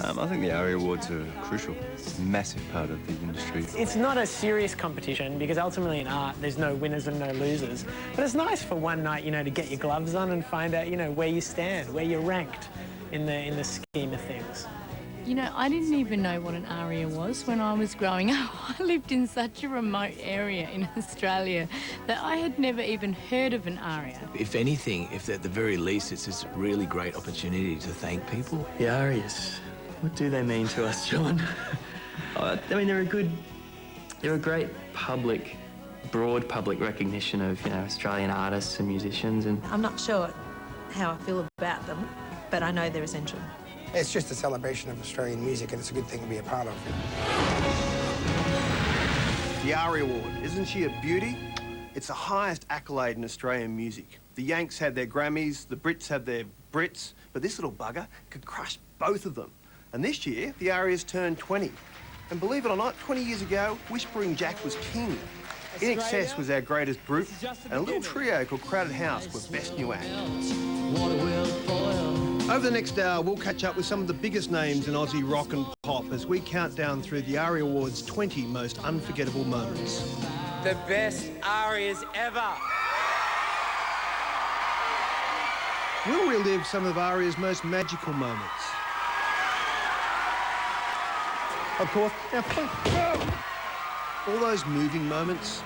I think the ARIA Awards are crucial, massive part of the industry. It's not a serious competition because ultimately in art there's no winners and no losers. But it's nice for one night, you know, to get your gloves on and find out, you know, where you stand, where you're ranked in the scheme of things. You know, I didn't even know what an ARIA was when I was growing up. I lived in such a remote area in Australia that I had never even heard of an ARIA. If anything, if at the very least, it's this really great opportunity to thank people. The ARIAs, what do they mean to us, John? I mean, they're a great public, broad public recognition of, you know, Australian artists and musicians. And I'm not sure how I feel about them, but I know they're essential. It's just a celebration of Australian music, and it's a good thing to be a part of. The ARIA Award, isn't she a beauty? It's the highest accolade in Australian music. The Yanks had their Grammys, the Brits had their Brits, but this little bugger could crush both of them. And this year, the ARIA's turned 20. And believe it or not, 20 years ago, Whispering Jack was king. In Excess was our greatest group, and a little trio called Crowded House were best new act. Over the next hour, we'll catch up with some of the biggest names in Aussie rock and pop as we count down through the ARIA Awards' 20 most unforgettable moments. The best ARIAs ever. We'll relive some of ARIA's most magical moments. Of course, all those moving moments.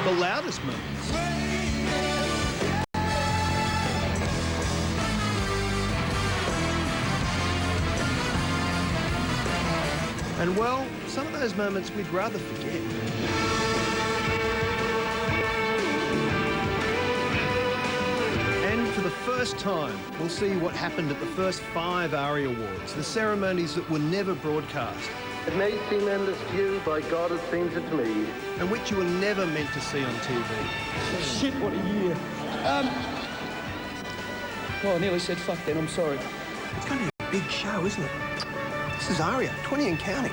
The loudest moments. And well, some of those moments we'd rather forget. And for the first time, we'll see what happened at the first 5 ARIA Awards, the ceremonies that were never broadcast. It may seem endless to you, by God it seems it to me. And which you were never meant to see on TV. shit, what a year. Well, I nearly said fuck then, I'm sorry. It's going to be a big show, isn't it? This is ARIA, 20 and counting.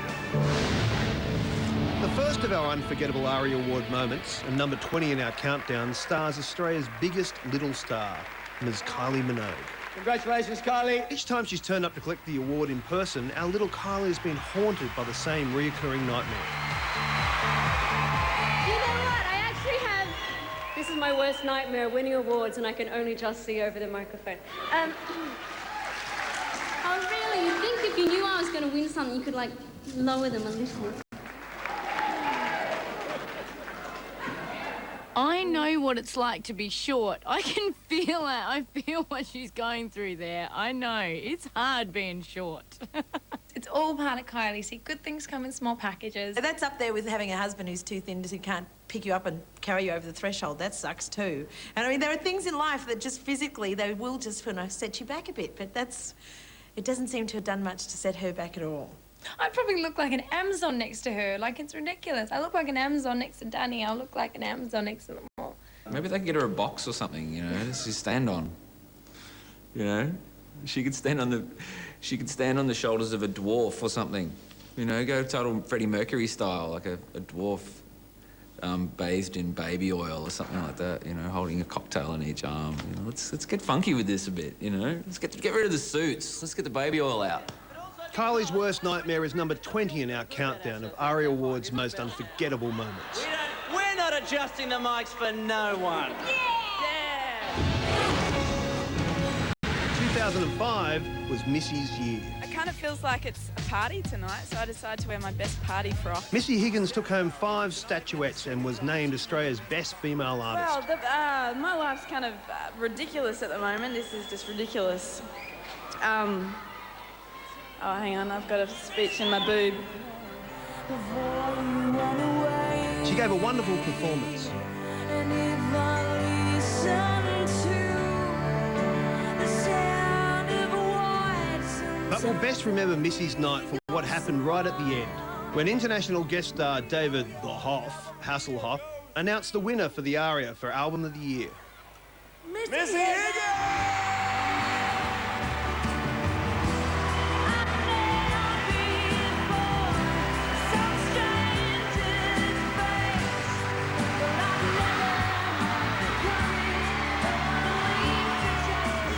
The first of our unforgettable ARIA Award moments, and number 20 in our countdown, stars Australia's biggest little star, Ms. Kylie Minogue. Congratulations, Kylie. Each time she's turned up to collect the award in person, our little Kylie has been haunted by the same reoccurring nightmare. You know what? I actually have... This is my worst nightmare, winning awards, and I can only just see over the microphone. Oh, really? You think if you knew I was going to win something, you could, like, lower them a little? I know what it's like to be short. I can feel it. I feel what she's going through there. I know. It's hard being short. It's all part of Kylie. See, good things come in small packages. That's up there with having a husband who's too thin, who can't pick you up and carry you over the threshold. That sucks too. And I mean, there are things in life that just physically, they will just, you know, set you back a bit. But that's, it doesn't seem to have done much to set her back at all. I probably look like an Amazon next to her. Like, it's ridiculous. I look like an Amazon next to Danny. I look like an Amazon next to them all. Maybe they could get her a box or something, you know, to stand on. You know, she could stand on the shoulders of a dwarf or something. You know, go total Freddie Mercury style, like a dwarf bathed in baby oil or something like that. You know, holding a cocktail in each arm. You know, let's get funky with this a bit. You know, let's get rid of the suits. Let's get the baby oil out. Kylie's worst nightmare is number 20 in our countdown of ARIA Awards' most unforgettable moments. We're not adjusting the mics for no one. Yeah! 2005 was Missy's year. It kind of feels like it's a party tonight, so I decided to wear my best party frock. Missy Higgins took home 5 statuettes and was named Australia's best female artist. Well, my life's kind of ridiculous at the moment. This is just ridiculous. Oh, hang on, I've got a speech in my boob. She gave a wonderful performance. But we'll best remember Missy's night for what happened right at the end, when international guest star David the Hoff, Hasselhoff, announced the winner for the ARIA for Album of the Year. Missy Higgins!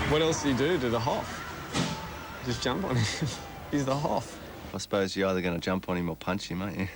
What else do you do to the Hoff? Just jump on him. He's the Hoff. I suppose you're either going to jump on him or punch him, aren't you?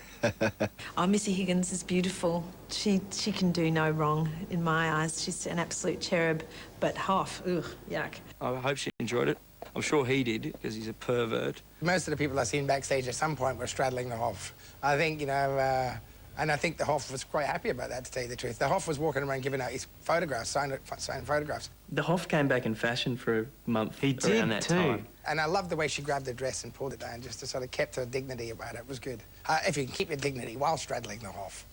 Oh, Missy Higgins is beautiful. She can do no wrong in my eyes. She's an absolute cherub. But Hoff, ugh, yuck. I hope she enjoyed it. I'm sure he did, because he's a pervert. Most of the people I've seen backstage at some point were straddling the Hoff. I think, you know, and I think the Hoff was quite happy about that, to tell you the truth. The Hoff was walking around giving out his photographs, signed photographs. The Hoff came back in fashion for a month He did around that too. time. And I loved the way she grabbed the dress and pulled it down, just to sort of kept her dignity about it. It was good. If you can keep your dignity while straddling the Hoff.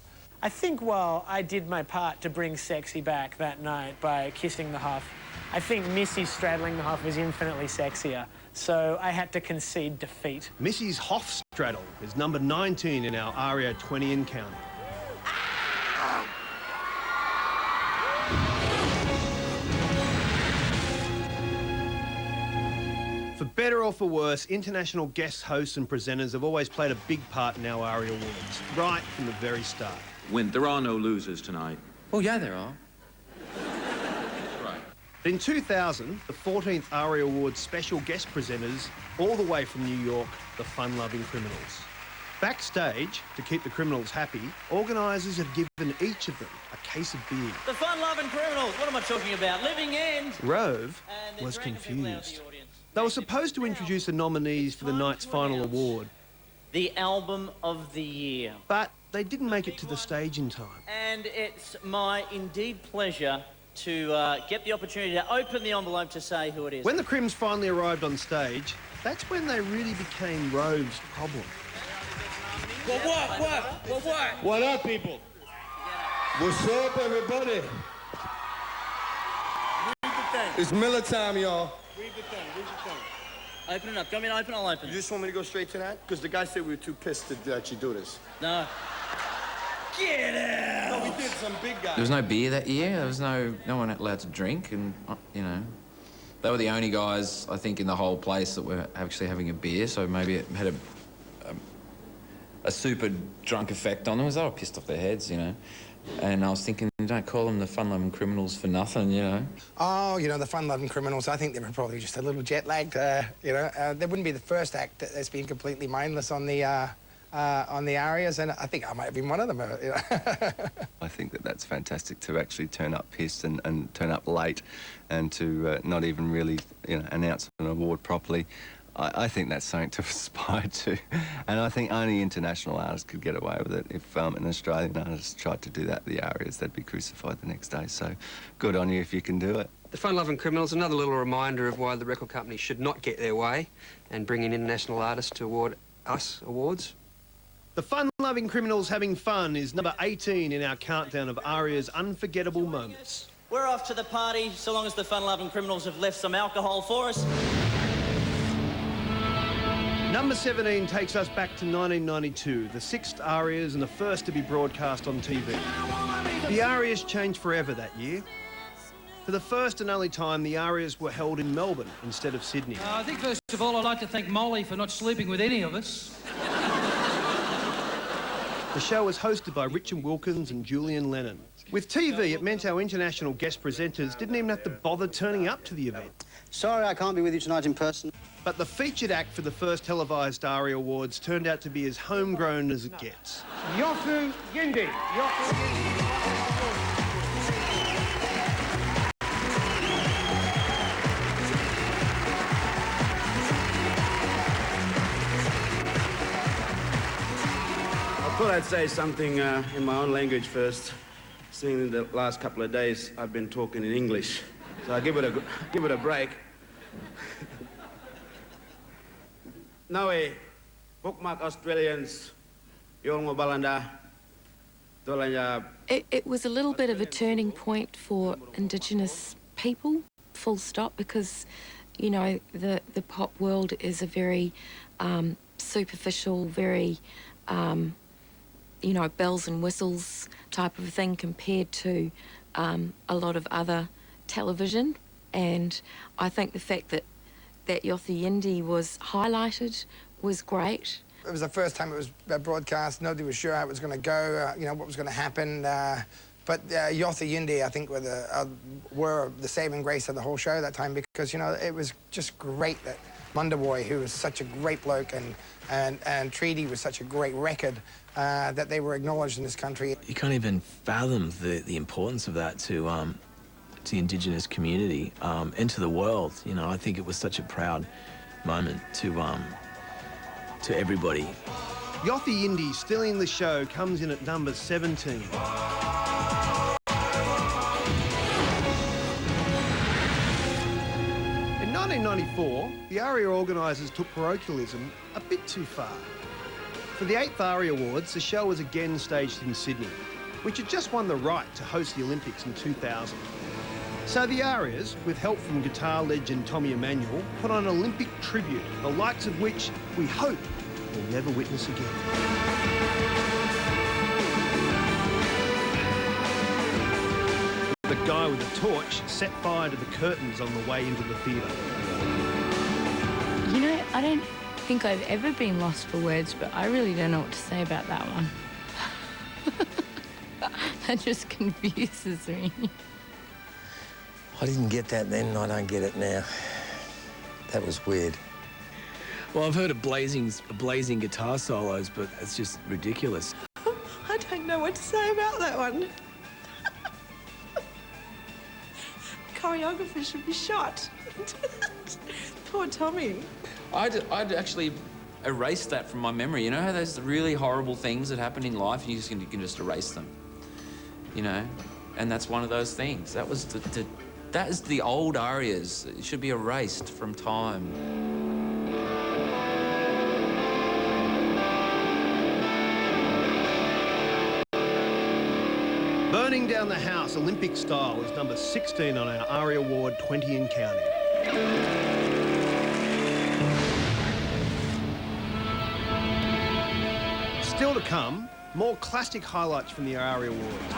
I think while I did my part to bring sexy back that night by kissing the Hoff, I think Missy straddling the Hoff was infinitely sexier. So I had to concede defeat. Missy's Hoff straddle is number 19 in our ARIA 20 and counting. For better or for worse, international guest hosts and presenters have always played a big part in our ARIA Awards, right from the very start. Win. There are no losers tonight. Oh, yeah, there are. Right. In 2000, the 14th ARIA Awards special guest presenters, all the way from New York, the fun-loving Criminals. Backstage, to keep the Criminals happy, organisers had given each of them a case of beer. The fun-loving Criminals. What am I talking about? Living End. Rove was confused. They were supposed to introduce the nominees for the night's final award. The Album of the Year. But they didn't make it to the stage in time. And it's my indeed pleasure to get the opportunity to open the envelope to say who it is. When the Crims finally arrived on stage, that's when they really became Rove's problem. What up, people? What's up, everybody? It's Miller time, y'all. Read the thing. Open it up. Do you want me to open? I'll open it. You just want me to go straight to that? Because the guy said we were too pissed to actually do this. No. Get out! No, we did some big guys. There was no beer that year. There was no one allowed to drink, and you know, they were the only guys I think in the whole place that were actually having a beer. So maybe it had a super drunk effect on them. They were pissed off their heads, you know. And I was thinking, don't call them the fun-loving Criminals for nothing, you know. Oh, you know, the fun-loving Criminals, I think they were probably just a little jet-lagged, you know. They wouldn't be the first act that's been completely mindless on the ARIAs, and I think I might have been one of them. You know? I think that's fantastic to actually turn up pissed and turn up late and to not even really, you know, announce an award properly. I think that's something to aspire to, and I think only international artists could get away with it. If an Australian artist tried to do that at the ARIAs, they'd be crucified the next day, so good on you if you can do it. The Fun-Loving Criminals, another little reminder of why the record company should not get their way and bring in international artists to award us awards. The Fun-Loving Criminals having fun is number 18 in our countdown of ARIA's unforgettable moments. We're off to the party, so long as the fun-loving Criminals have left some alcohol for us. Number 17 takes us back to 1992, the 6th ARIAs and the first to be broadcast on TV. The ARIAs changed forever that year. For the first and only time, the ARIAs were held in Melbourne instead of Sydney. I think, first of all, I'd like to thank Molly for not sleeping with any of us. The show was hosted by Richard Wilkins and Julian Lennon. With TV, it meant our international guest presenters didn't even have to bother turning up to the event. Sorry I can't be with you tonight in person. But the featured act for the first televised ARIA Awards turned out to be as homegrown as it gets. Yofu Yindi. Yofu Yindi. I thought I'd say something in my own language first. Seeing in the last couple of days I've been talking in English. So I'll give it a break. Now, bookmark Australians, Yolngo Balanda, Dolanya. It was a little bit of a turning point for Indigenous people, full stop, because, you know, the pop world is a very superficial, very, you know, bells and whistles type of thing compared to a lot of other television. And I think the fact that Yothi Yindi was highlighted was great. It was the first time it was broadcast. Nobody was sure how it was going to go, you know, what was going to happen. But Yotha Yindi, I think, were the saving grace of the whole show that time, because, you know, it was just great that Mundaboy, who was such a great bloke, and Treaty was such a great record, that they were acknowledged in this country. You can't even fathom the importance of that to the Indigenous community and to the world. You know, I think it was such a proud moment to everybody. Yotha Yindi, stealing the show, comes in at number 17. In 1994, the ARIA organisers took parochialism a bit too far. For the 8th ARIA Awards, the show was again staged in Sydney, which had just won the right to host the Olympics in 2000. So the ARIAs, with help from guitar legend Tommy Emmanuel, put on an Olympic tribute, the likes of which we hope we'll never witness again. The guy with the torch set fire to the curtains on the way into the theatre. You know, I don't think I've ever been lost for words, but I really don't know what to say about that one. That just confuses me. I didn't get that then, and I don't get it now. That was weird. Well, I've heard of blazing guitar solos, but it's just ridiculous. I don't know what to say about that one. Choreographer should be shot. Poor Tommy. I'd actually erase that from my memory. You know how there's really horrible things that happen in life and you can just erase them, you know? And that's one of those things. That was that is the old ARIAs. It should be erased from time. Burning Down the House, Olympic style, is number 16 on our ARIA Award 20 and counting. Still to come, more classic highlights from the ARIA Awards.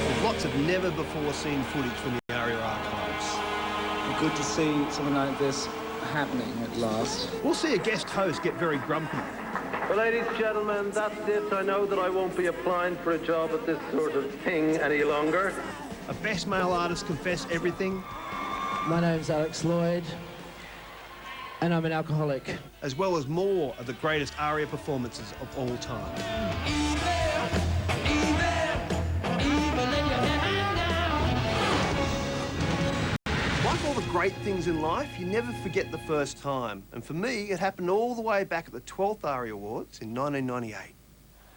With lots of never-before-seen footage from the ARIA archives. Good to see something like this happening at last. We'll see a guest host get very grumpy. Well, ladies and gentlemen, that's it. I know that I won't be applying for a job at this sort of thing any longer. A best male artist confess everything. My name's Alex Lloyd, and I'm an alcoholic. As well as more of the greatest ARIA performances of all time. Like all the great things in life, you never forget the first time. And for me, it happened all the way back at the 12th ARIA Awards in 1998.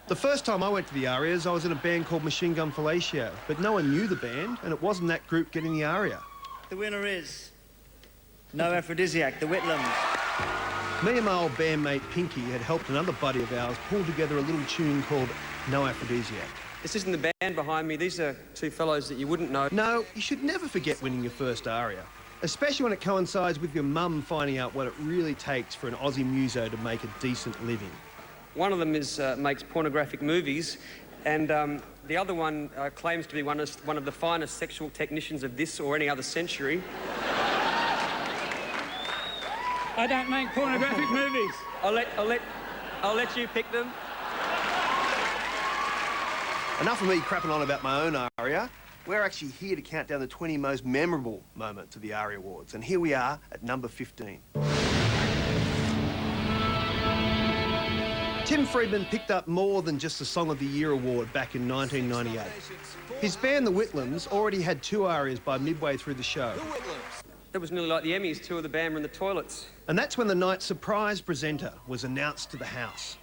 The first time I went to the ARIAs, I was in a band called Machine Gun Fellatio, but no one knew the band, and it wasn't that group getting the ARIA. The winner is No Aphrodisiac, the Whitlams. Me and my old bandmate Pinky had helped another buddy of ours pull together a little tune called No Aphrodisiac. This isn't the band behind me. These are two fellows that you wouldn't know. No, you should never forget winning your first ARIA, especially when it coincides with your mum finding out what it really takes for an Aussie muso to make a decent living. One of them makes pornographic movies, and the other one claims to be one of the finest sexual technicians of this or any other century. I don't make pornographic movies. I'll let you pick them. Enough of me crapping on about my own ARIA. We're actually here to count down the 20 most memorable moments of the ARIA Awards, and here we are at number 15. Tim Friedman picked up more than just the Song of the Year award back in 1998. His band, the Whitlams, already had 2 ARIAs by midway through the show. That was nearly like the Emmys. 2 of the band were in the toilets. And that's when the night's surprise presenter was announced to the house.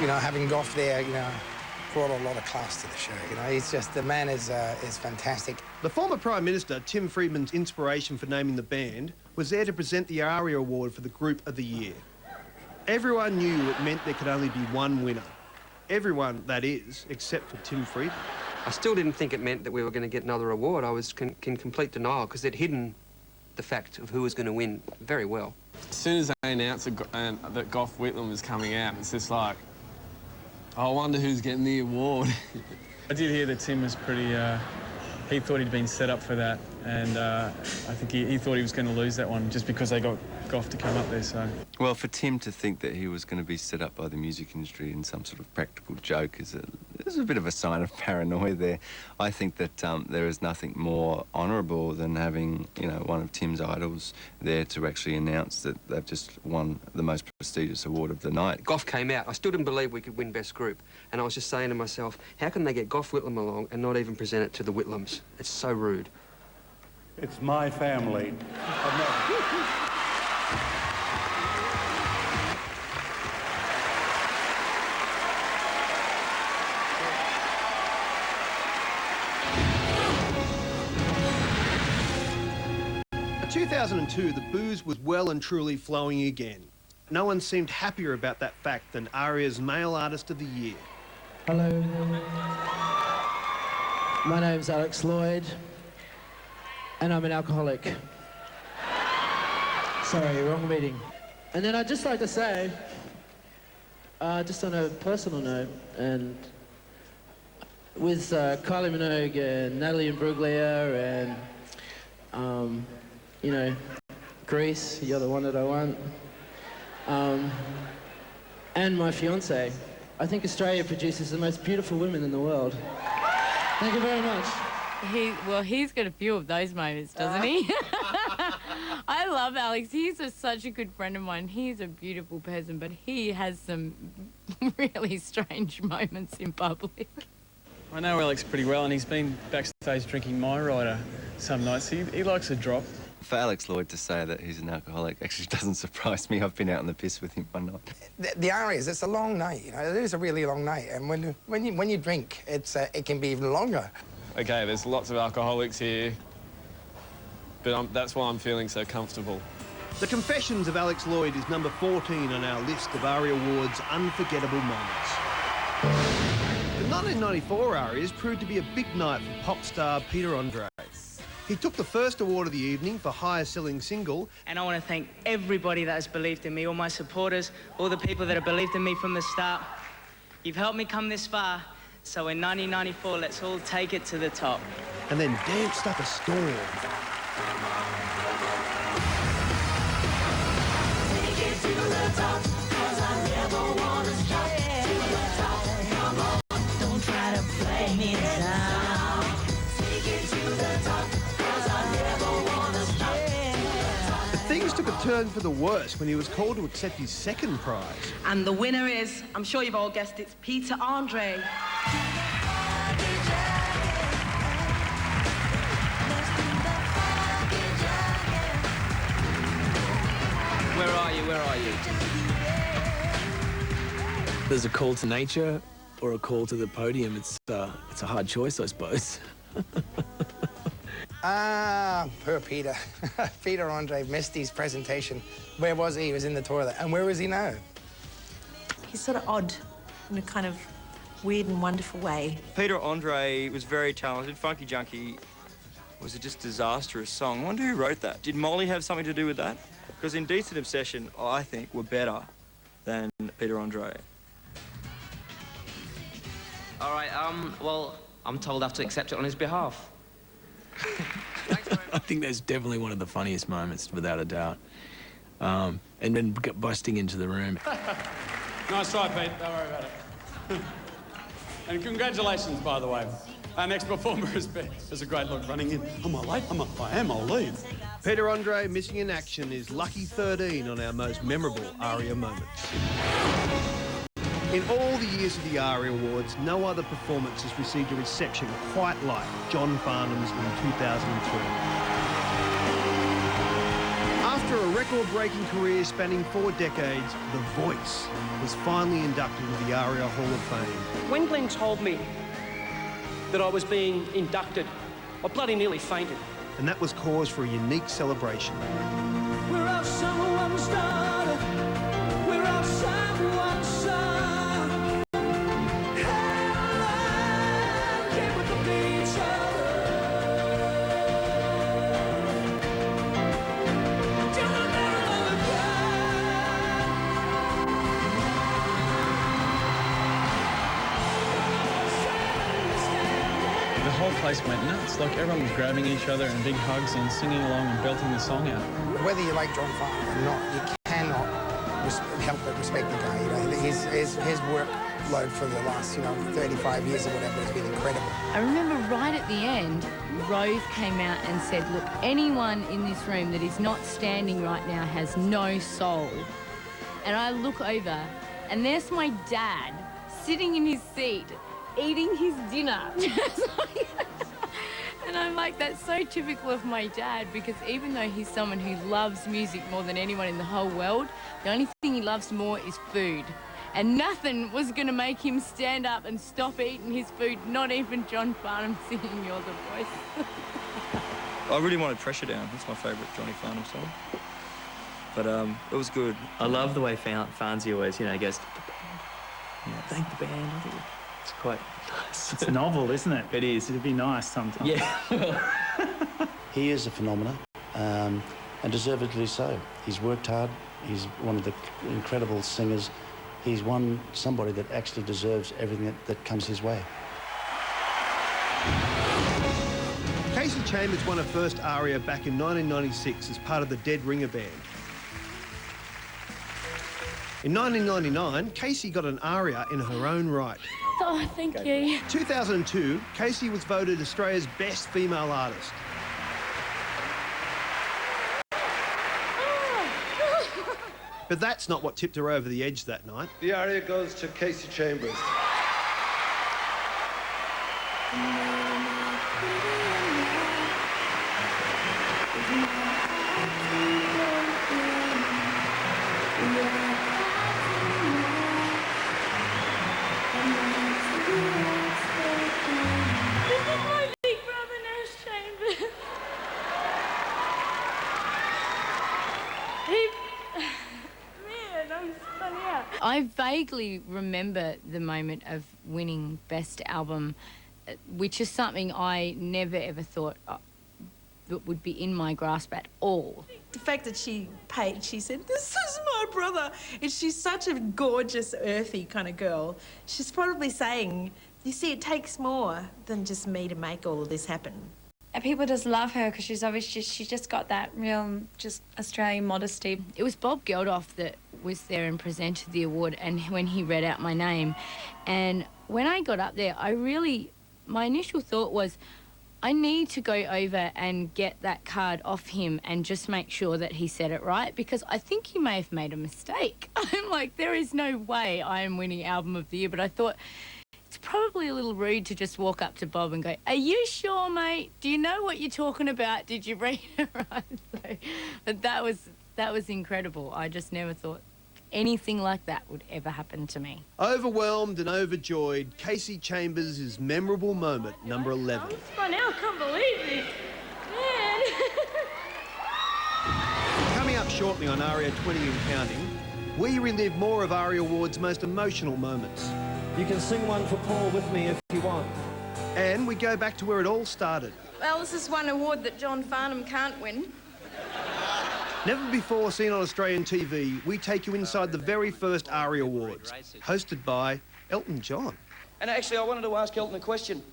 You know, having Goff there, you know, brought a lot of class to the show. You know, he's just, the man is fantastic. The former Prime Minister, Tim Friedman's inspiration for naming the band, was there to present the ARIA Award for the Group of the Year. Everyone knew it meant there could only be one winner. Everyone, that is, except for Tim Friedman. I still didn't think it meant that we were going to get another award. I was in complete denial because they'd hidden the fact of who was going to win very well. As soon as they announced that Goff Whitlam was coming out, it's just like, I wonder who's getting the award. I did hear that Tim was pretty, he thought he'd been set up for that. And I think he thought he was going to lose that one just because they got Goff to come up there, so... Well, for Tim to think that he was going to be set up by the music industry in some sort of practical joke is a bit of a sign of paranoia there. I think that there is nothing more honourable than having, you know, one of Tim's idols there to actually announce that they've just won the most prestigious award of the night. Goff came out. I still didn't believe we could win Best Group. And I was just saying to myself, how can they get Goff Whitlam along and not even present it to the Whitlams? It's so rude. It's my family. In 2002, the booze was well and truly flowing again. No one seemed happier about that fact than ARIA's Male Artist of the Year. Hello. My name's Alex Lloyd, and I'm an alcoholic. Sorry, wrong meeting. And then I'd just like to say, just on a personal note, and with Kylie Minogue and Natalie Imbruglia and, you know, Grease, you're the one that I want, and my fiancée, I think Australia produces the most beautiful women in the world. Thank you very much. He's got a few of those moments, doesn't he? I love Alex. He's such a good friend of mine. He's a beautiful person, but he has some really strange moments in public. I know Alex pretty well, and he's been backstage drinking my rider some nights. He likes a drop. For Alex Lloyd to say that he's an alcoholic actually doesn't surprise me. I've been out on the piss with him one night. The ARIAs, it's a long night, you know. It is a really long night, and when you drink, it can be even longer. Okay, there's lots of alcoholics here, but that's why I'm feeling so comfortable. The Confessions of Alex Lloyd is number 14 on our list of ARIA Awards' unforgettable moments. The 1994 ARIAs proved to be a big night for pop star Peter Andre. He took the first award of the evening for highest selling single. And I want to thank everybody that has believed in me, all my supporters, all the people that have believed in me from the start. You've helped me come this far, so in 1994, let's all take it to the top. And then danced up a storm. Don't try to play me down. Take it to the top. Things took a turn for the worse when he was called to accept his second prize. And the winner is, I'm sure you've all guessed, it's Peter Andre. Where are you? Where are you? There's a call to nature or a call to the podium. It's a hard choice, I suppose. Poor Peter. Peter Andre missed his presentation. Where was he? He was in the toilet. And where is he now? He's sort of odd in a kind of weird and wonderful way. Peter Andre was very talented. Funky Junkie was a just disastrous song. I wonder who wrote that. Did Molly have something to do with that? Because Indecent Obsession, I think, were better than Peter Andre. All right, well, I'm told I have to accept it on his behalf. I think that's definitely one of the funniest moments, without a doubt. And then busting into the room. Nice try, Pete. Don't worry about it. And congratulations, by the way. Our next performer is Ben. There's a great look running in. Am I late? I am, I'll leave. Peter Andre missing in action is lucky 13 on our most memorable ARIA moments. In all the years of the ARIA Awards, no other performance has received a reception quite like John Farnham's in 2003. After a record-breaking career spanning 4 decades, The Voice was finally inducted into the ARIA Hall of Fame. When Glenn told me that I was being inducted, I bloody nearly fainted. And that was cause for a unique celebration. We're out someone's daughter. We're out someone's son. The whole place went nuts. Like, everyone was grabbing each other in big hugs and singing along and belting the song out. Whether you like John Farnham or not, you cannot help but respect the guy. You know, his workload for the last, 35 years or whatever has been incredible. I remember right at the end, Rove came out and said, look, anyone in this room that is not standing right now has no soul. And I look over, and there's my dad sitting in his seat, eating his dinner. And I'm like, that's so typical of my dad, because even though he's someone who loves music more than anyone in the whole world, the only thing he loves more is food. And nothing was going to make him stand up and stop eating his food, not even John Farnham singing You're the Voice. I really wanted Pressure Down. That's my favourite Johnny Farnham song. But it was good. I love the way Farnsey always, goes, thank the band. I think it's quite nice. It's novel, isn't it? It is. It'd be nice sometimes. Yeah. He is a phenomenon, and deservedly so. He's worked hard. He's one of the incredible singers. He's somebody that actually deserves everything that comes his way. Kasey Chambers won her first ARIA back in 1996 as part of the Dead Ringer Band. In 1999, Kasey got an ARIA in her own right. Oh, thank you. 2002, Kasey was voted Australia's best female artist. But that's not what tipped her over the edge that night. The ARIA goes to Kasey Chambers. I vaguely remember the moment of winning Best Album, which is something I never ever thought that would be in my grasp at all. The fact that she said, this is my brother. And she's such a gorgeous, earthy kind of girl. She's probably saying, you see, it takes more than just me to make all of this happen. And people just love her because she's just got that real, just Australian modesty. It was Bob Geldof that was there and presented the award, and when he read out my name. And when I got up there, my initial thought was, I need to go over and get that card off him and just make sure that he said it right, because I think he may have made a mistake. I'm like, there is no way I am winning Album of the Year, but I thought, it's probably a little rude to just walk up to Bob and go, are you sure, mate? Do you know what you're talking about? Did you read it right? So, but that was incredible. I just never thought anything like that would ever happen to me. Overwhelmed and overjoyed, Kasey Chambers' memorable moment, number 11. I now can't believe this. Man. Coming up shortly on ARIA 20 and counting, we relive more of ARIA Award's most emotional moments. You can sing one for Paul with me if you want. And we go back to where it all started. Well, this is one award that John Farnham can't win. Never before seen on Australian TV, we take you inside the very first ARIA Awards, hosted by Elton John. And actually, I wanted to ask Elton a question.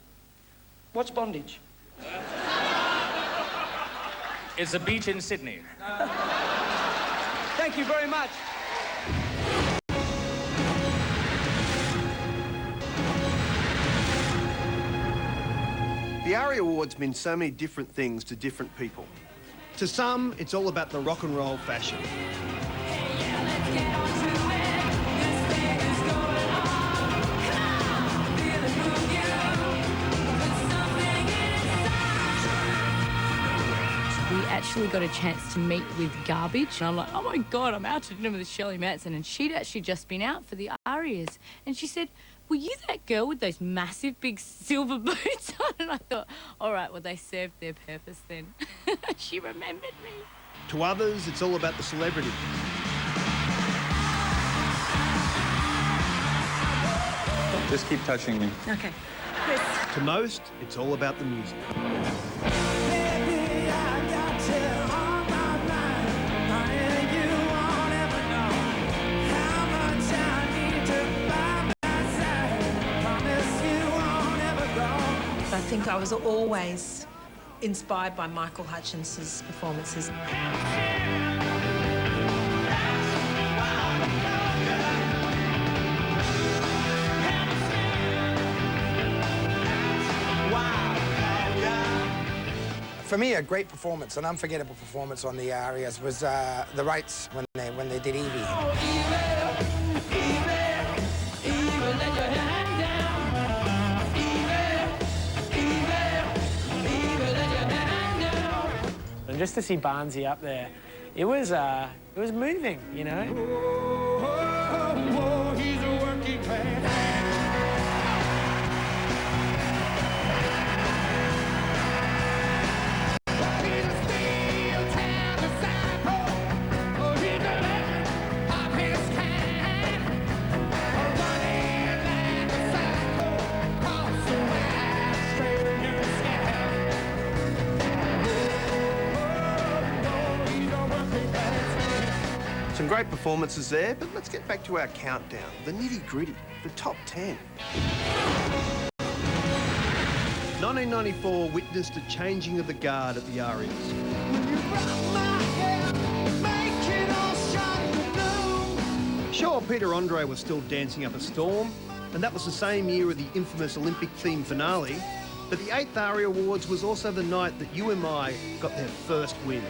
What's bondage? It's a beach in Sydney. Thank you very much. The ARIA Awards mean so many different things to different people. To some, it's all about the rock and roll fashion. We actually got a chance to meet with Garbage, and I'm like, oh my God, I'm out to dinner with Shirley Manson, and she'd actually just been out for the ARIAs, and she said, were you that girl with those massive big silver boots on? And I thought, all right, well, they served their purpose then. She remembered me. To others, it's all about the celebrity. Just keep touching me. Okay. To most, it's all about the music. I think I was always inspired by Michael Hutchins' performances. For me, a great performance, an unforgettable performance on the ARIAs was the Rights when they did Evie. And just to see Barnsey up there, it was moving, you know. Some great performances there, but let's get back to our countdown. The nitty-gritty, the top 10. 1994 witnessed a changing of the guard at the ARIAs. Sure, Peter Andre was still dancing up a storm, and that was the same year of the infamous Olympic-themed finale, but the 8th ARIA Awards was also the night that UMI got their first win.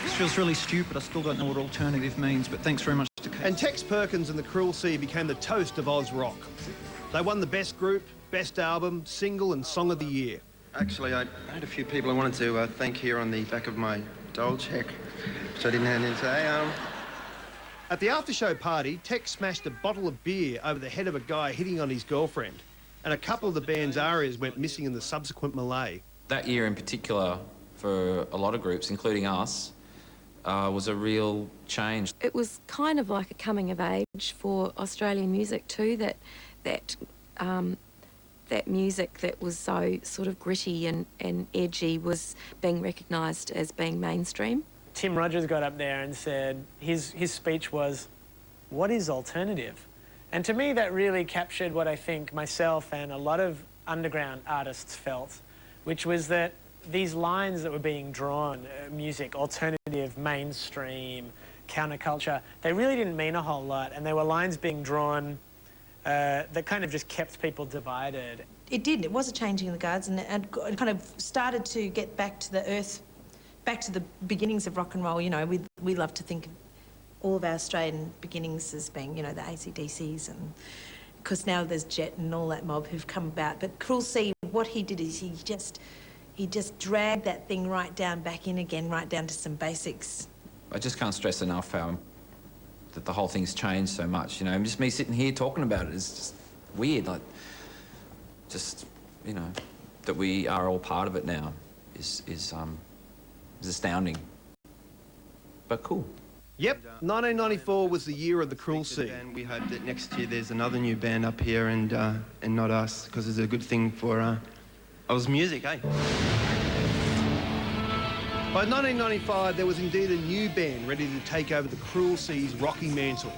This feels really stupid. I still don't know what alternative means, but thanks very much to Kate. And Tex Perkins and the Cruel Sea became the toast of Oz rock. They won the Best Group, Best Album, Single and Song of the Year. Actually, I had a few people I wanted to thank here on the back of my dole check, which I didn't hand in today. At the after-show party, Tex smashed a bottle of beer over the head of a guy hitting on his girlfriend, and a couple of the band's ARIAs went missing in the subsequent melee. That year in particular, for a lot of groups, including us, was a real change. It was kind of like a coming of age for Australian music too, that music that was so sort of gritty and edgy was being recognised as being mainstream. Tim Rogers got up there and said, his speech was, "What is alternative?" And to me that really captured what I think myself and a lot of underground artists felt, which was that these lines that were being drawn, music, alternative, mainstream, counterculture, they really didn't mean a whole lot, and they were lines being drawn that kind of just kept people divided. It did. It was a changing of the guards, and it kind of started to get back to the earth, back to the beginnings of rock and roll. You know, we love to think of all of our Australian beginnings as being, you know, the AC/DCs, and because now there's Jet and all that mob who've come about. But Cruel Sea, what he did is he just dragged that thing right down, back in again, right down to some basics. I just can't stress enough how that the whole thing's changed so much, you know. Just me sitting here talking about it is just weird, like, just, you know, that we are all part of it now is astounding, but cool. Yep, 1994 was the year of the Cruel Sea. And we hope that next year there's another new band up here and not us, because it's a good thing for Oz music, eh? By 1995, there was indeed a new band ready to take over the Cruel Sea's rocky mantle.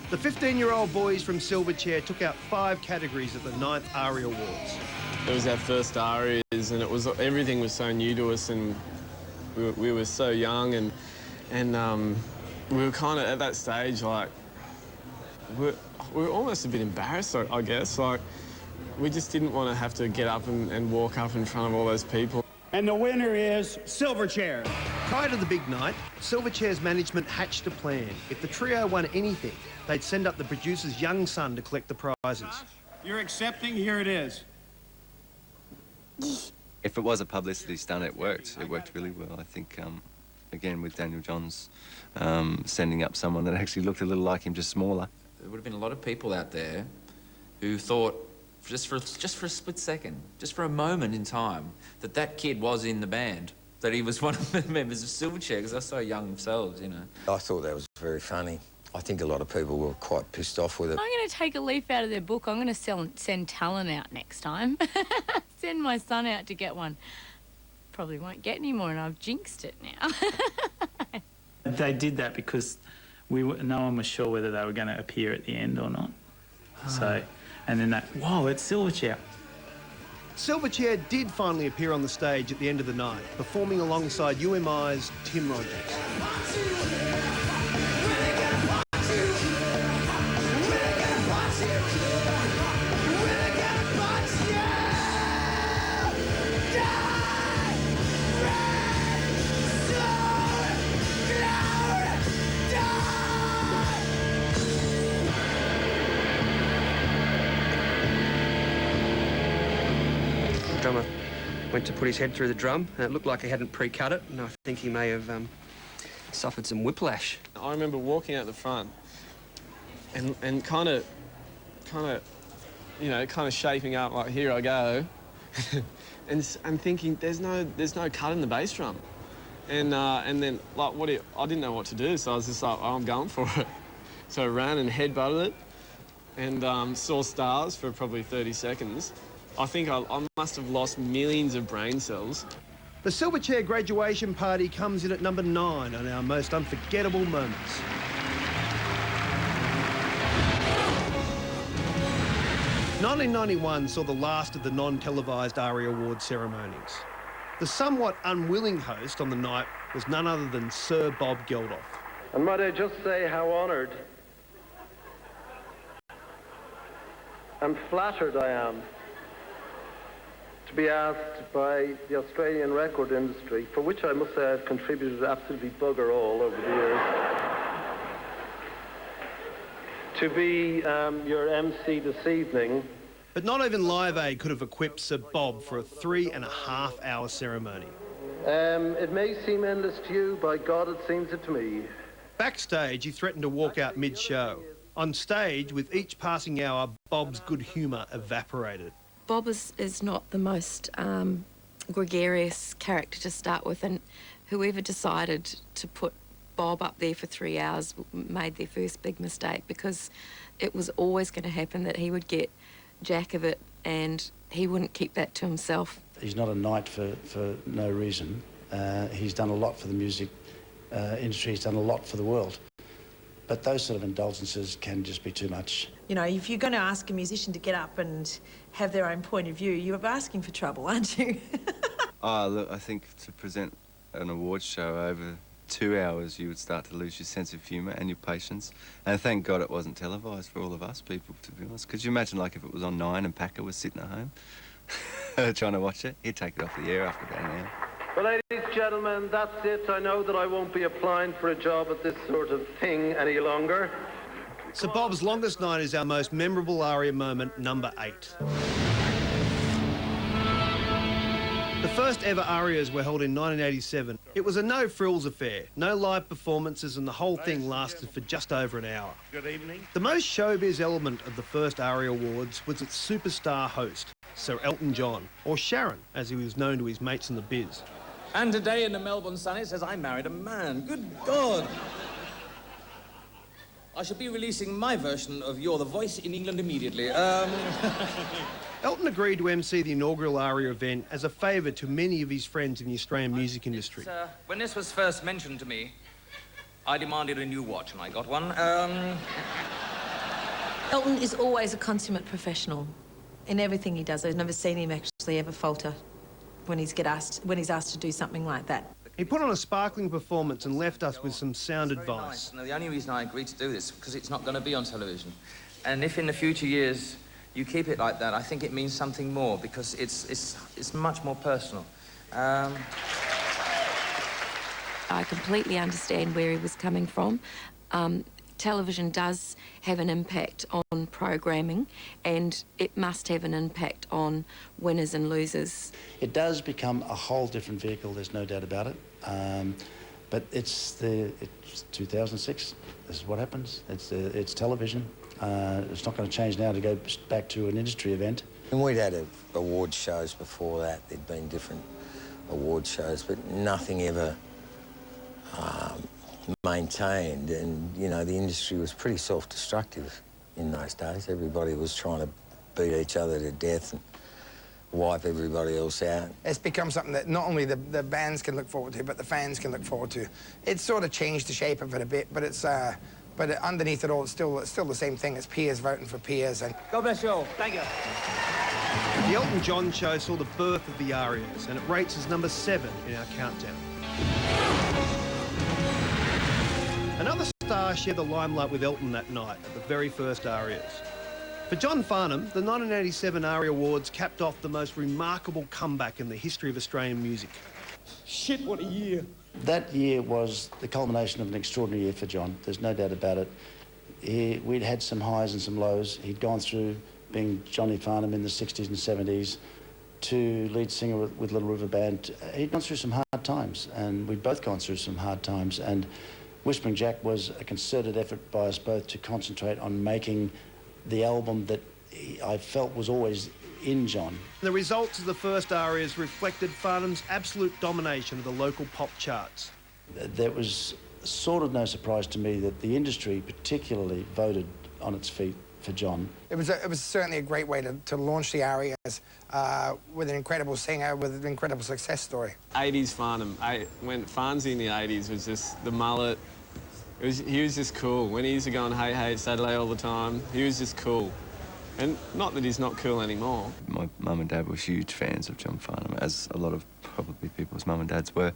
The 15-year-old boys from Silverchair took out 5 categories at the 9th ARIA Awards. It was our first ARIAs, and everything was so new to us, and we were so young, and we were kind of at that stage, like, we were almost a bit embarrassed, I guess. Like, we just didn't want to have to get up and walk up in front of all those people. And the winner is Silverchair. Prior to the big night, Silverchair's management hatched a plan. If the trio won anything, they'd send up the producer's young son to collect the prizes. You're accepting? Here it is. If it was a publicity stunt, it worked. It worked really well. I think, again, with Daniel Johns sending up someone that actually looked a little like him, just smaller. There would have been a lot of people out there who thought, just for a split second, just for a moment in time, that kid was in the band, that he was one of the members of Silverchair, because they're so young themselves, you know. I thought that was very funny. I think a lot of people were quite pissed off with it. I'm going to take a leaf out of their book. I'm going to send Talon out next time. Send my son out to get one. Probably won't get any more, and I've jinxed it now. They did that because no one was sure whether they were going to appear at the end or not. So, and then whoa, it's Silverchair. Silverchair did finally appear on the stage at the end of the night, performing alongside UMI's Tim Rogers. The drummer went to put his head through the drum, and it looked like he hadn't pre-cut it, and I think he may have suffered some whiplash. I remember walking out the front and kind of, you know, kind of shaping up like, here I go, and thinking there's no cut in the bass drum, and then like I didn't know what to do, so I was just like, oh, I'm going for it. So I ran and headbutted it, and saw stars for probably 30 seconds. I think I must have lost millions of brain cells. The Silverchair graduation party comes in at number 9 on our most unforgettable moments. ...1991 saw the last of the non-televised ARIA Award ceremonies. The somewhat unwilling host on the night was none other than Sir Bob Geldof. And might I just say how honoured and flattered I am to be asked by the Australian record industry, for which I must say I've contributed absolutely bugger all over the years, to be your MC this evening. But not even Live Aid could have equipped Sir Bob for a 3.5-hour ceremony. It may seem endless to you, by God it seems it to me. Backstage, he threatened to walk out mid-show. On stage, with each passing hour, Bob's good humour evaporated. Bob is not the most gregarious character to start with, and whoever decided to put Bob up there for 3 hours made their first big mistake, because it was always going to happen that he would get jack of it and he wouldn't keep that to himself. He's not a knight for no reason. He's done a lot for the music industry, he's done a lot for the world. But those sort of indulgences can just be too much. You know, if you're going to ask a musician to get up and have their own point of view, you're asking for trouble, aren't you? Oh, look, I think to present an awards show over 2 hours, you would start to lose your sense of humour and your patience. And thank God it wasn't televised for all of us people, to be honest. Could you imagine, like, if it was on 9 and Packer was sitting at home trying to watch it? He'd take it off the air after about an hour. Well, ladies and gentlemen, that's it. I know that I won't be applying for a job at this sort of thing any longer. Sir Bob's longest night is our most memorable ARIA moment, number 8. The first ever ARIAs were held in 1987. It was a no-frills affair, no live performances, and the whole thing lasted for just over an hour. Good evening. The most showbiz element of the first ARIA Awards was its superstar host, Sir Elton John, or Sharon, as he was known to his mates in the biz. And today in the Melbourne Sun it says I married a man. Good God. I should be releasing my version of You're the Voice in England immediately. Elton agreed to MC the inaugural ARIA event as a favour to many of his friends in the Australian music industry. When this was first mentioned to me, I demanded a new watch and I got one. Elton is always a consummate professional in everything he does. I've never seen him actually ever falter when he's asked to do something like that. He put on a sparkling performance and left us with some sound advice. Nice. No, the only reason I agreed to do this because it's not going to be on television. And if in the future years you keep it like that, I think it means something more because it's much more personal. I completely understand where he was coming from. Television does have an impact on programming, and it must have an impact on winners and losers. It does become a whole different vehicle, there's no doubt about it. But it's 2006, this is what happens. It's television. It's not going to change now to go back to an industry event. And we'd had award shows before that. There'd been different award shows, but nothing ever maintained. And, you know, the industry was pretty self-destructive in those days. Everybody was trying to beat each other to death and wipe everybody else out. It's become something that not only the bands can look forward to, but the fans can look forward to. It's sort of changed the shape of it a bit, but it's but underneath it all, it's still the same thing. It's peers voting for peers. And God bless you all. Thank you. The Elton John show saw the birth of the ARIAs, and it rates as number 7 in our countdown. Another star shared the limelight with Elton that night at the very first ARIAs. For John Farnham, the 1987 ARIA Awards capped off the most remarkable comeback in the history of Australian music. Shit, what a year. That year was the culmination of an extraordinary year for John. There's no doubt about it. We'd had some highs and some lows. He'd gone through being Johnny Farnham in the 60s and 70s to lead singer with Little River Band. He'd gone through some hard times, and we'd both gone through some hard times. And Whispering Jack was a concerted effort by us both to concentrate on making the album that I felt was always in John. The results of the first ARIAs reflected Farnham's absolute domination of the local pop charts. There was sort of no surprise to me that the industry particularly voted on its feet for John. It was certainly a great way to launch the ARIAs with an incredible singer, with an incredible success story. 80s Farnham. When Farnsy in the 80s was just the mullet. He was just cool. When he used to go on Hey Hey at Saturday all the time, he was just cool. And not that he's not cool anymore. My mum and dad were huge fans of John Farnham, as a lot of probably people's mum and dads were.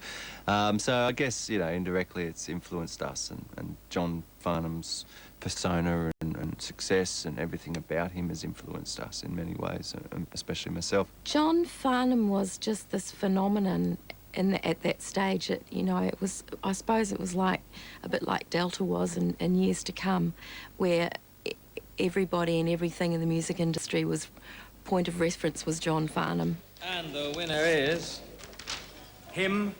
So I guess, you know, indirectly it's influenced us, and John Farnham's persona and success and everything about him has influenced us in many ways, especially myself. John Farnham was just this phenomenon at that stage. You know, it was, I suppose it was like a bit like Delta was in years to come, where everybody and everything in the music industry was, point of reference was John Farnham. And the winner is him.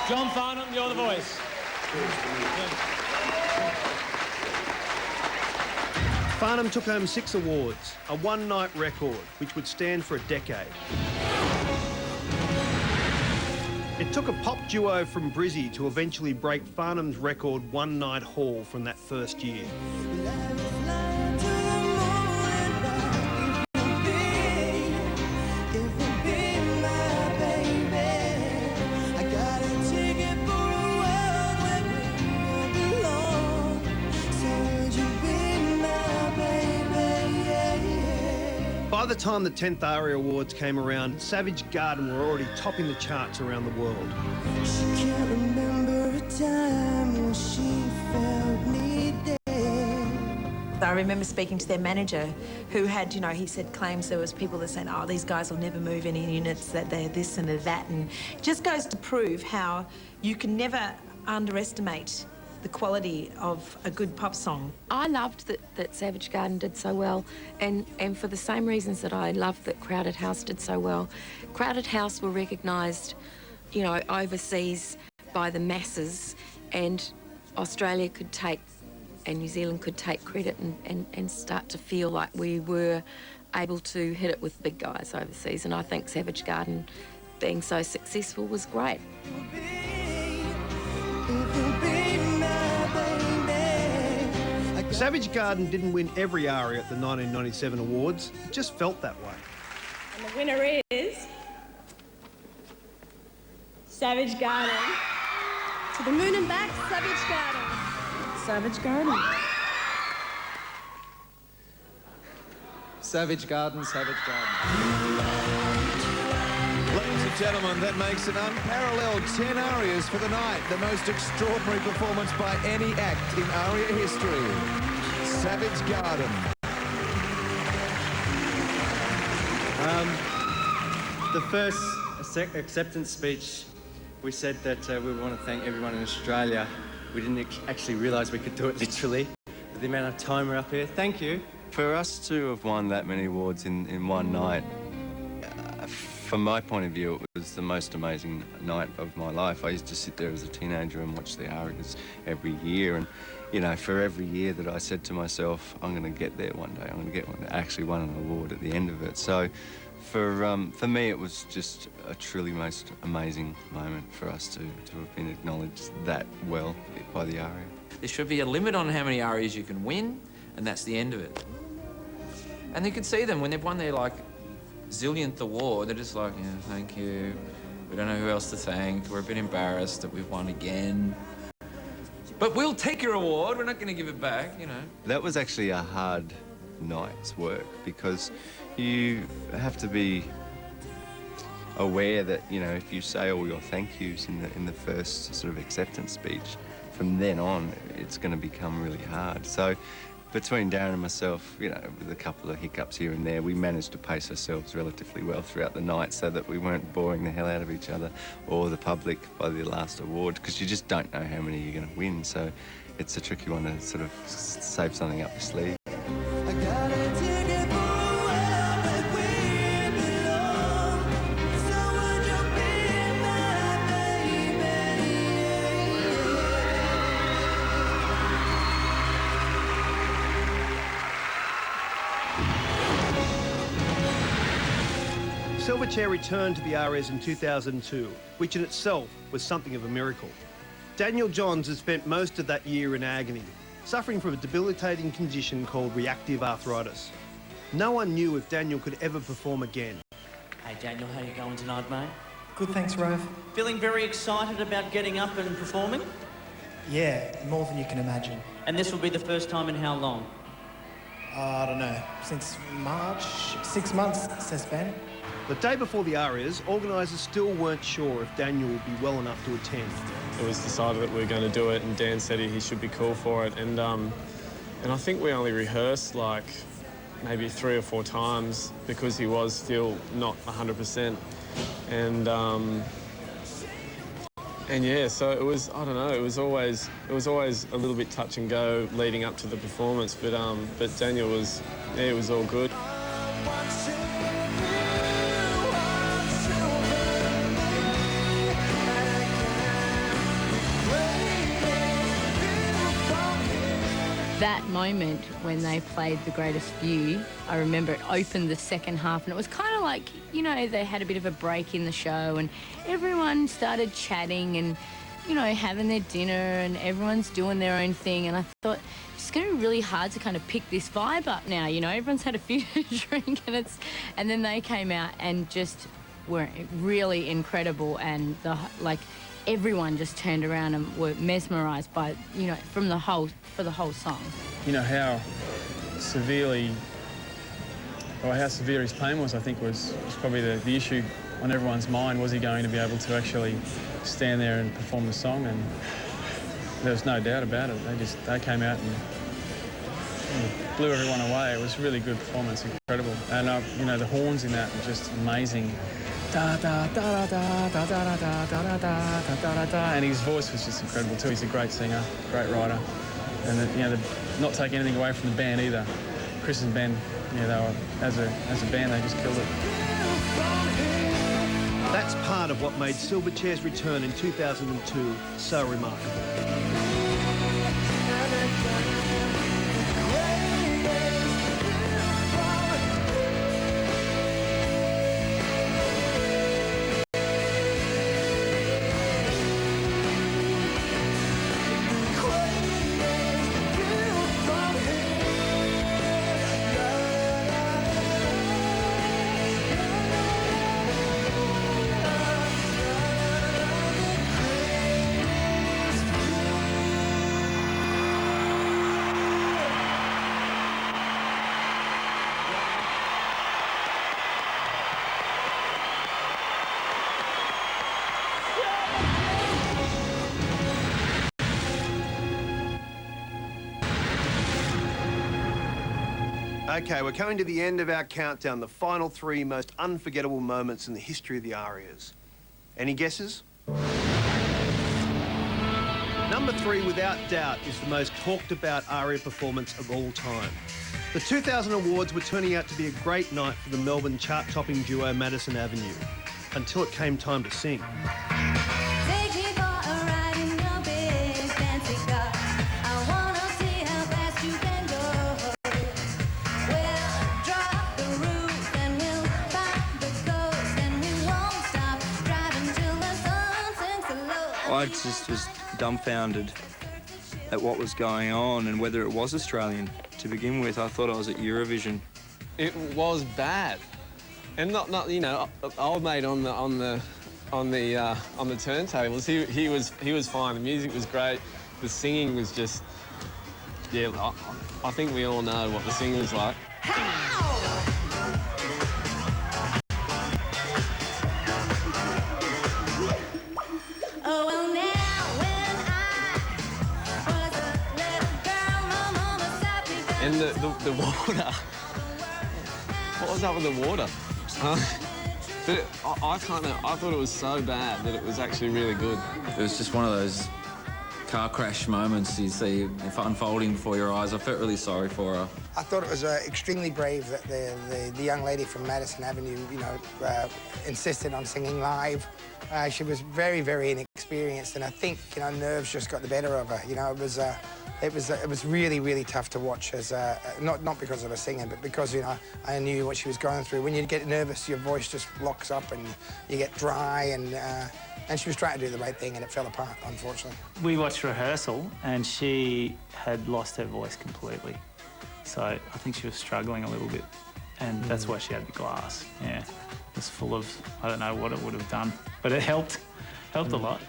John Farnham, you're the voice. Farnham took home 6 awards, a one-night record, which would stand for a decade. It took a pop duo from Brizzy to eventually break Farnham's record one-night haul from that first year. By the time the 10th ARIA Awards came around, Savage Garden were already topping the charts around the world. She can't remember a time when she felt needed. I remember speaking to their manager who had, you know, he said claims there was people that saying, oh, these guys will never move any units, that they're this and they're that. And it just goes to prove how you can never underestimate the quality of a good pop song. I loved that Savage Garden did so well, and for the same reasons that I loved that Crowded House did so well. Crowded House were recognised, you know, overseas by the masses, and Australia could take, and New Zealand could take credit and start to feel like we were able to hit it with big guys overseas, and I think Savage Garden being so successful was great. Savage Garden didn't win every ARIA at the 1997 awards. It just felt that way. And the winner is Savage Garden. To the moon and back, Savage Garden. Savage Garden. Savage Garden, Savage Garden. Ladies and gentlemen, that makes an unparalleled 10 ARIAs for the night. The most extraordinary performance by any act in ARIA history. Savage Garden. The first acceptance speech, we said that we want to thank everyone in Australia. We didn't actually realise we could do it literally. With the amount of time we're up here. Thank you. For us to have won that many awards in one night, from my point of view, it was the most amazing night of my life. I used to sit there as a teenager and watch the ARIAs every year, and you know, for every year that I said to myself, I'm going to get there one day, I'm going to get one, I actually won an award at the end of it. So for me, it was just a truly most amazing moment for us to have been acknowledged that well by the ARIA. There should be a limit on how many ARIAs you can win, and that's the end of it. And you can see them when they've won their, like, zillionth award, they're just like, yeah, thank you. We don't know who else to thank. We're a bit embarrassed that we've won again. But we'll take your award. We're not going to give it back, you know. That was actually a hard night's work, because you have to be aware that, you know, if you say all your thank yous in the first sort of acceptance speech, from then on it's going to become really hard. So between Darren and myself, you know, with a couple of hiccups here and there, we managed to pace ourselves relatively well throughout the night so that we weren't boring the hell out of each other or the public by the last award, because you just don't know how many you're going to win. So it's a tricky one to sort of save something up your sleeve. Silverchair returned to the ARIAs in 2002, which in itself was something of a miracle. Daniel Johns has spent most of that year in agony, suffering from a debilitating condition called reactive arthritis. No one knew if Daniel could ever perform again. Hey Daniel, how you going tonight, mate? Good, thanks, Rove. Feeling very excited about getting up and performing? Yeah, more than you can imagine. And this will be the first time in how long? I don't know, since March, 6 months, says Ben. The day before the ARIAs, organisers still weren't sure if Daniel would be well enough to attend. It was decided that we were going to do it, and Dan said he should be cool for it. And I think we only rehearsed like maybe 3 or 4 times because he was still not 100%. And yeah, so it was, I don't know, it was always a little bit touch and go leading up to the performance. But Daniel was, yeah, it was all good. That moment when they played The Greatest View, I remember it opened the second half, and it was kind of like, you know, they had a bit of a break in the show and everyone started chatting and, you know, having their dinner and everyone's doing their own thing. And I thought, it's going to be really hard to kind of pick this vibe up now, you know, everyone's had a few to drink and then they came out and just were really incredible, and everyone just turned around and were mesmerised by, you know, for the whole song. You know, how severe his pain was, I think, was probably the issue on everyone's mind. Was he going to be able to actually stand there and perform the song? And there was no doubt about it. They came out and blew everyone away. It was a really good performance, incredible. And, you know, the horns in that were just amazing. Da da da da da da da da da da da da da, and his voice was just incredible too. He's a great singer, great writer, and you know, not taking anything away from the band either. Chris and Ben, yeah, they were as a band, they just killed it. That's part of what made Silverchair's return in 2002 so remarkable. OK, we're coming to the end of our countdown, the final 3 most unforgettable moments in the history of the ARIAs. Any guesses? Number 3, without doubt, is the most talked about ARIA performance of all time. The 2000 awards were turning out to be a great night for the Melbourne chart-topping duo Madison Avenue, until it came time to sing. I just was dumbfounded at what was going on and whether it was Australian to begin with. I thought I was at Eurovision. It was bad, and not you know, old mate on the turntables. He was fine. The music was great. The singing was just, yeah. I think we all know what the singing was like. Oh, well, now when I was a little girl, my mama sat me down. And the water. What was up with the water? But I thought it was so bad that it was actually really good. It was just one of those car crash moments you see unfolding before your eyes. I felt really sorry for her. I thought it was extremely brave that the young lady from Madison Avenue, you know, insisted on singing live. She was very, very inexperienced, and I think, you know, nerves just got the better of her. You know, it was really, really tough to watch as not because of her singing, but because, you know, I knew what she was going through. When you get nervous, your voice just locks up and you get dry, and she was trying to do the right thing, and it fell apart, unfortunately. We watched rehearsal, and she had lost her voice completely. So I think she was struggling a little bit, and that's why she had the glass. Yeah, it was full of, I don't know what it would have done, but it helped a lot,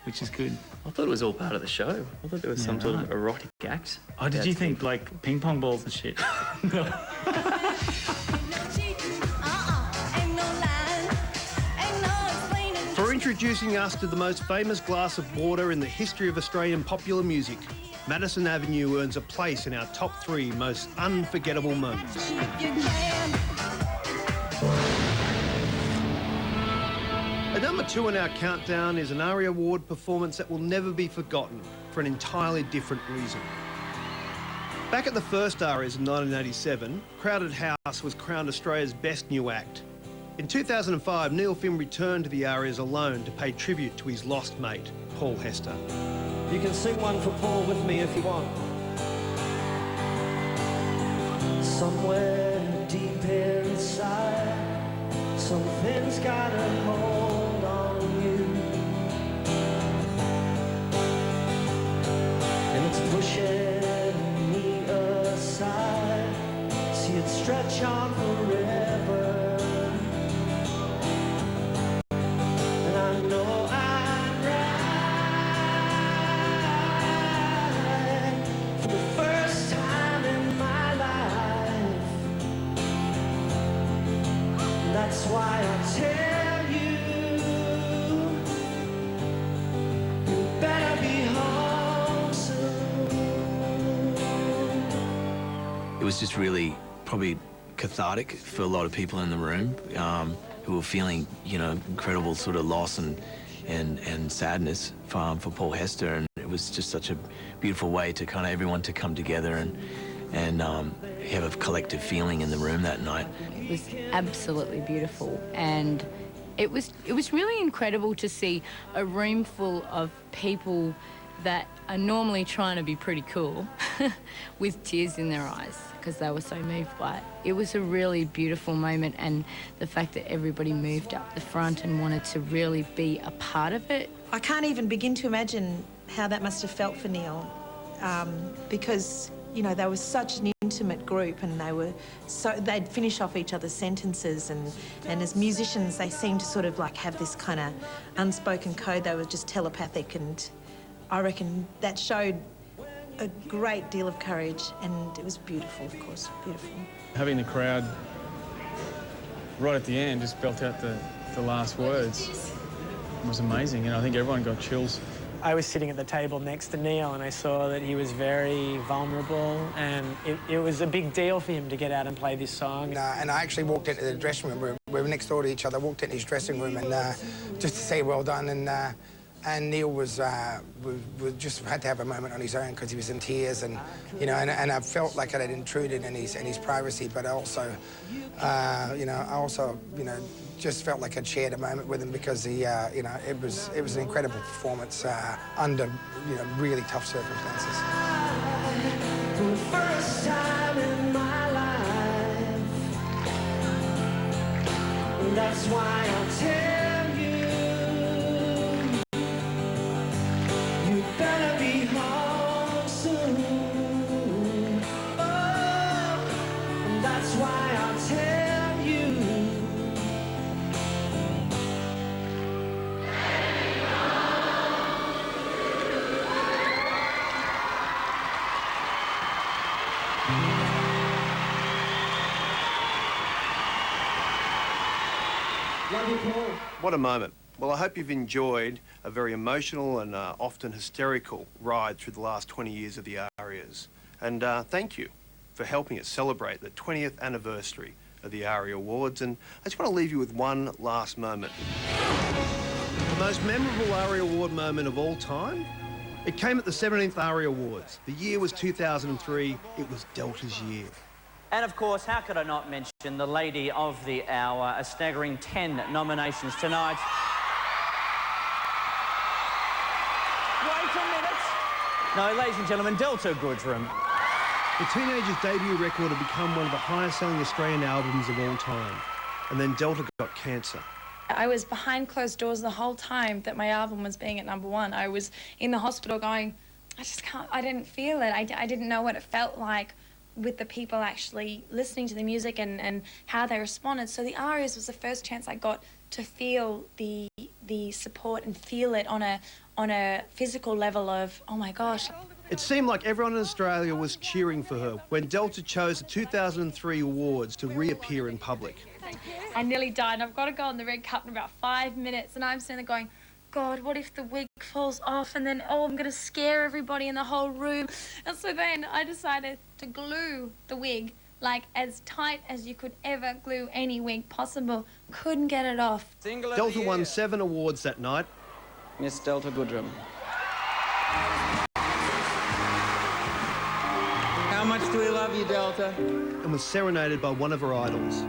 which is good. I thought it was all part of the show. I thought there was some sort of erotic act. Oh, did you think like ping pong balls and shit? For introducing us to the most famous glass of water in the history of Australian popular music, Madison Avenue earns a place in our top 3 most unforgettable moments. At number 2 in our countdown is an ARIA Award performance that will never be forgotten for an entirely different reason. Back at the first ARIAs in 1987, Crowded House was crowned Australia's best new act. In 2005, Neil Finn returned to the ARIAs alone to pay tribute to his lost mate, Paul Hester. You can sing one for Paul with me if you want. Somewhere deep inside, something's got a hold on you, and it's pushing me aside. See it stretch on forever. That's why I tell you, you better be home soon. It was just really probably cathartic for a lot of people in the room who were feeling, you know, incredible sort of loss and sadness for Paul Hester, and it was just such a beautiful way to kind of everyone to come together and have a collective feeling in the room that night. It was absolutely beautiful, and it was really incredible to see a room full of people that are normally trying to be pretty cool with tears in their eyes because they were so moved by it. It was a really beautiful moment, and the fact that everybody moved up the front and wanted to really be a part of it. I can't even begin to imagine how that must have felt for Neil, because, you know, they were such an intimate group, and they'd finish off each other's sentences, and as musicians they seemed to sort of like have this kind of unspoken code. They were just telepathic, and I reckon that showed a great deal of courage, and it was beautiful, of course, beautiful. Having the crowd right at the end just belt out the last words was amazing, and I think everyone got chills. I was sitting at the table next to Neil, and I saw that he was very vulnerable, and it was a big deal for him to get out and play this song. And I actually walked into the dressing room. We were next door to each other. Walked into his dressing room and just to say well done. And Neil was just had to have a moment on his own because he was in tears, and you know, and I felt like I had intruded in his privacy, but also, you know, just felt like I'd shared a moment with him because he, you know, it was an incredible performance under, you know, really tough circumstances. For the first time in my life, and that's why I'll tell you, you better be home soon. Oh, and that's why I'll tell you. Love you, Paul. What a moment. Well, I hope you've enjoyed a very emotional and often hysterical ride through the last 20 years of the ARIAs. And thank you for helping us celebrate the 20th anniversary of the ARIA Awards. And I just want to leave you with one last moment. The most memorable ARIA Award moment of all time? It came at the 17th ARIA Awards. The year was 2003. It was Delta's year. And of course, how could I not mention the lady of the hour, a staggering 10 nominations tonight. Wait a minute. No, ladies and gentlemen, Delta Goodrem. The teenager's debut record had become one of the highest-selling Australian albums of all time. And then Delta got cancer. I was behind closed doors the whole time that my album was being at #1. I was in the hospital going, I just can't, I didn't feel it. I didn't know what it felt like with the people actually listening to the music and how they responded. So the ARIAs was the first chance I got to feel the support and feel it on a physical level of, oh my gosh. It seemed like everyone in Australia was cheering for her when Delta chose the 2003 awards to reappear in public. I nearly died. I've got to go on the red carpet in about 5 minutes, and I'm sitting there going, God, what if the wig falls off and then, oh, I'm going to scare everybody in the whole room. And so then I decided to glue the wig, like as tight as you could ever glue any wig possible. Couldn't get it off. Delta won 7 awards that night. Miss Delta Goodrem. How much do we love you, Delta? And was serenaded by one of her idols.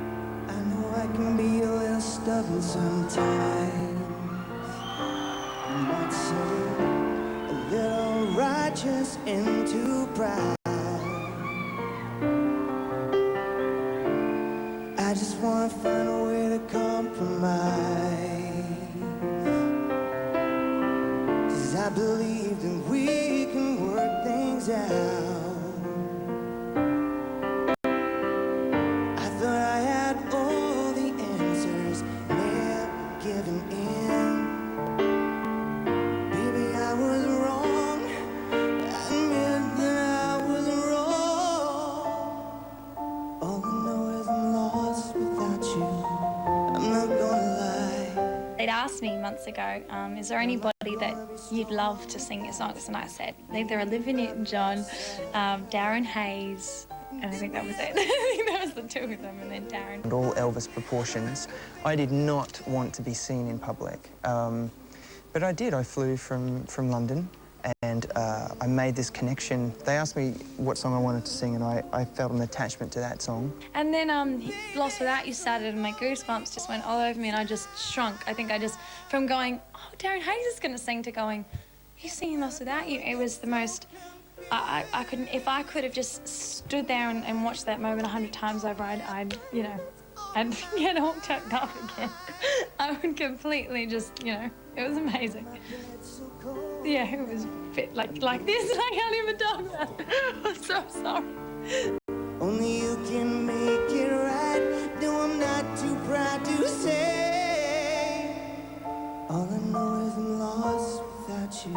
I know I can be a little stubborn sometimes. Not so, a little righteous and too proud. I just want to find a way to compromise. 'Cause I believe that we can work things out. I thought I had all the answers, never giving in. Baby, I was wrong. I admit that I was wrong. All I know is I'm lost without you. I'm not gonna lie. They'd asked me months ago, is there anybody that you'd love to sing your songs? And I said, either Olivia Newton-John, Darren Hayes, and I think that was it. I think that was the two of them, and then Darren. And all Elvis proportions. I did not want to be seen in public, but I did. I flew from London, and I made this connection. They asked me what song I wanted to sing, and I felt an attachment to that song. And then Lost Without You started, and my goosebumps just went all over me, and I just shrunk. I think I just, from going, oh, Darren Hayes is going to sing, to going, he's singing Lost Without You. It was the most, I couldn't, if I could have just stood there and watched that moment 100 times over, I'd you know, I'd get all choked up again. I would completely just, you know, it was amazing. Yeah, it was a bit like this, and I can't even talk about it. I'm so sorry. Only you can make it right. No, I'm not too proud to say. All I know is I'm lost without you.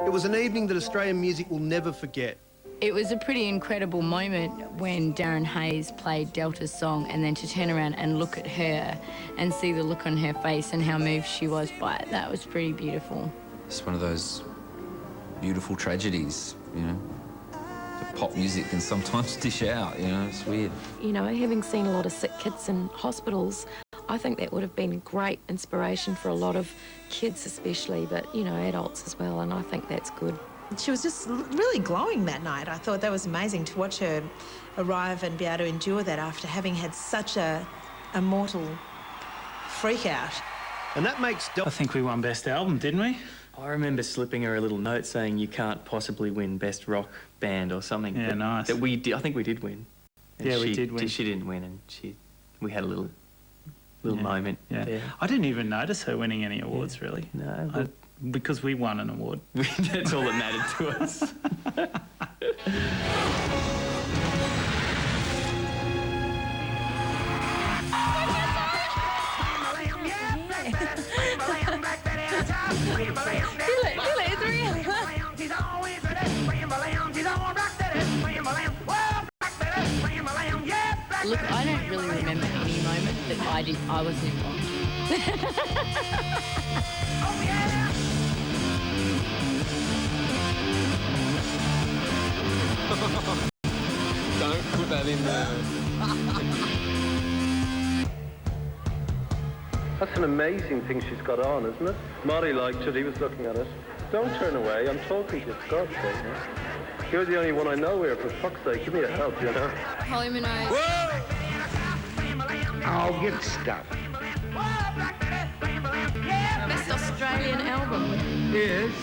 It was an evening that Australian music will never forget. It was a pretty incredible moment when Darren Hayes played Delta's song, and then to turn around and look at her and see the look on her face and how moved she was by it. That was pretty beautiful. It's one of those beautiful tragedies, you know, that pop music can sometimes dish out, you know, it's weird. You know, having seen a lot of sick kids in hospitals, I think that would have been great inspiration for a lot of kids especially, but, you know, adults as well, and I think that's good. She was just really glowing that night. I thought that was amazing to watch her arrive and be able to endure that after having had such a mortal freak out. And that makes I think we won Best Album, didn't we? I remember slipping her a little note saying you can't possibly win Best Rock Band or something. Yeah, nice. That we did, I think we did win. And Yeah, we did win. She didn't win, and we had a little moment. Yeah. there. I didn't even notice her winning any awards, really. No. Because we won an award. That's all that mattered to us. Look, I don't really remember any moment that I wasn't involved. Don't put that in there. That's an amazing thing she's got on, isn't it? Marty liked it, he was looking at it. Don't turn away, I'm talking to you, for God's sake. Man. You're the only one I know here, for fuck's sake, give me a help, you know? Holly Minogue. Oh, get stuffed. Best Australian album. Yes.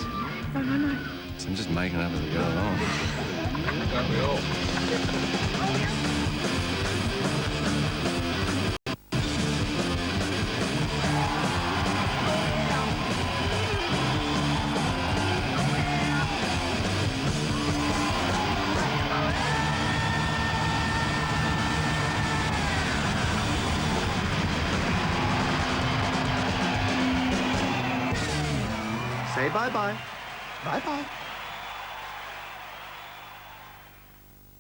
No, no, no. So I'm just making up as we go along. Don't we all? Say bye-bye. Bye-bye.